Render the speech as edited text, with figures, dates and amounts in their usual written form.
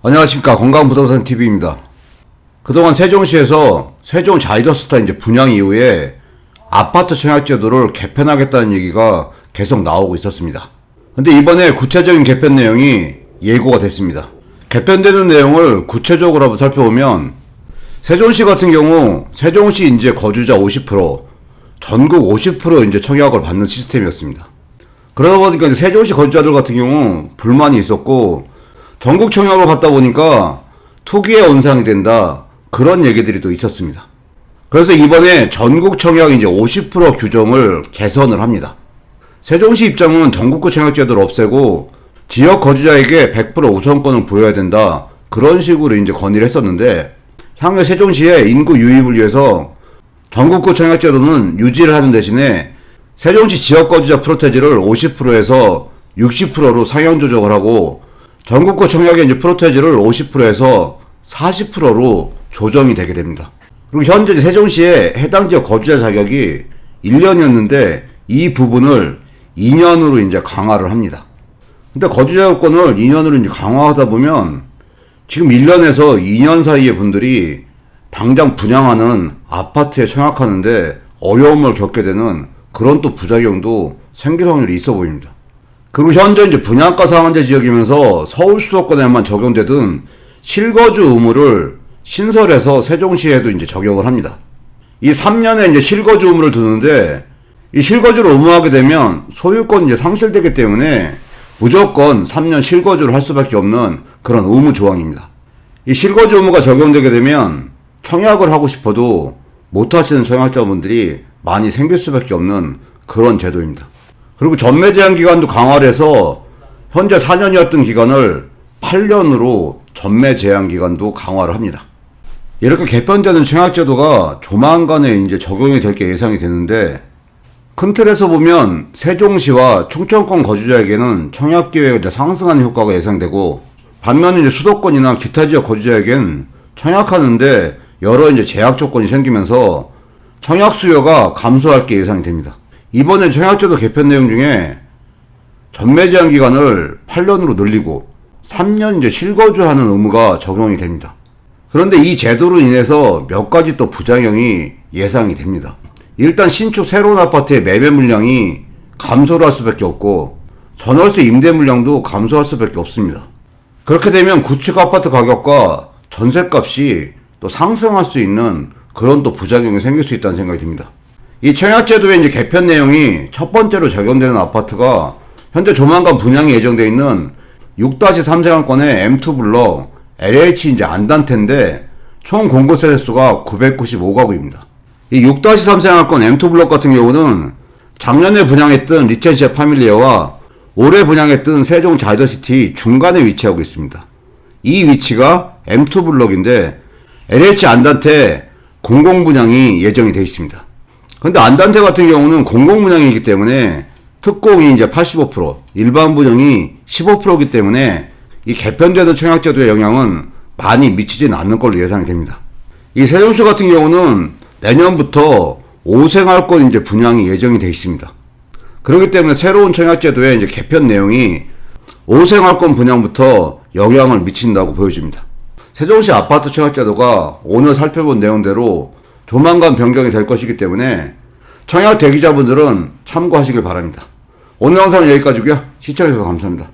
안녕하십니까. 건강부동산TV입니다. 그동안 세종시에서 세종 자이더스타 분양 이후에 아파트 청약제도를 개편하겠다는 얘기가 계속 나오고 있었습니다. 근데 이번에 구체적인 개편 내용이 예고가 됐습니다. 개편되는 내용을 구체적으로 한번 살펴보면 세종시 같은 경우 세종시 거주자 50%, 전국 50% 청약을 받는 시스템이었습니다. 그러다 보니까 세종시 거주자들 같은 경우 불만이 있었고 전국 청약을 받다 보니까 투기의 온상이 된다, 그런 얘기들이 또 있었습니다. 그래서 이번에 전국 청약 50% 규정을 개선을 합니다. 세종시 입장은 전국구 청약제도를 없애고 지역 거주자에게 100% 우선권을 부여해야 된다, 그런 식으로 건의를 했었는데 향후 세종시의 인구 유입을 위해서 전국구 청약제도는 유지를 하는 대신에 세종시 지역 거주자 프로테지를 50%에서 60%로 상향 조정을 하고 전국구 청약의 프로테지를 50%에서 40%로 조정이 되게 됩니다. 그리고 현재 세종시의 해당 지역 거주자 자격이 1년이었는데 이 부분을 2년으로 강화를 합니다. 근데 거주자 요건을 2년으로 강화하다 보면 지금 1년에서 2년 사이의 분들이 당장 분양하는 아파트에 청약하는데 어려움을 겪게 되는 그런 또 부작용도 생길 확률이 있어 보입니다. 그리고 현재 분양가 상한제 지역이면서 서울 수도권에만 적용되던 실거주 의무를 신설해서 세종시에도 적용을 합니다. 이 3년에 실거주 의무를 두는데 이 실거주를 의무하게 되면 소유권이 상실되기 때문에 무조건 3년 실거주를 할 수밖에 없는 그런 의무 조항입니다. 이 실거주 의무가 적용되게 되면 청약을 하고 싶어도 못하시는 청약자분들이 많이 생길 수밖에 없는 그런 제도입니다. 그리고 전매 제한 기간도 강화를 해서 현재 4년이었던 기간을 8년으로 전매 제한 기간도 강화를 합니다. 이렇게 개편되는 청약제도가 조만간에 적용이 될 게 예상이 되는데, 큰 틀에서 보면 세종시와 충청권 거주자에게는 청약 기회가 상승하는 효과가 예상되고, 반면에 수도권이나 기타 지역 거주자에게는 청약하는데 여러 제약 조건이 생기면서 청약 수요가 감소할 게 예상이 됩니다. 이번에 청약제도 개편 내용 중에 전매 제한 기간을 8년으로 늘리고 3년 실거주하는 의무가 적용이 됩니다. 그런데 이 제도로 인해서 몇 가지 또 부작용이 예상이 됩니다. 일단 신축 새로운 아파트의 매매 물량이 감소를 할 수밖에 없고 전월세 임대 물량도 감소할 수밖에 없습니다. 그렇게 되면 구축 아파트 가격과 전세값이 또 상승할 수 있는 그런 또 부작용이 생길 수 있다는 생각이 듭니다. 이 청약제도의 개편 내용이 첫 번째로 적용되는 아파트가 현재 조만간 분양이 예정되어 있는 6-3 생활권의 M2 블럭 LH 안단테인데 총 공급 세대수가 995가구입니다. 이 6-3 생활권 M2 블럭 같은 경우는 작년에 분양했던 리첸시아 파밀리아와 올해 분양했던 세종 자이더시티 중간에 위치하고 있습니다. 이 위치가 M2 블럭인데 LH 안단테 공공분양이 예정이 되어 있습니다. 근데 안단테 같은 경우는 공공분양이기 때문에 특공이 85%, 일반 분양이 15%이기 때문에 이 개편되는 청약제도의 영향은 많이 미치진 않는 걸로 예상이 됩니다. 이 세종시 같은 경우는 내년부터 5생활권 분양이 예정이 되어 있습니다. 그렇기 때문에 새로운 청약제도의 개편 내용이 5생활권 분양부터 영향을 미친다고 보여집니다. 세종시 아파트 청약제도가 오늘 살펴본 내용대로 조만간 변경이 될 것이기 때문에 청약 대기자분들은 참고하시길 바랍니다. 오늘 영상은 여기까지고요. 시청해주셔서 감사합니다.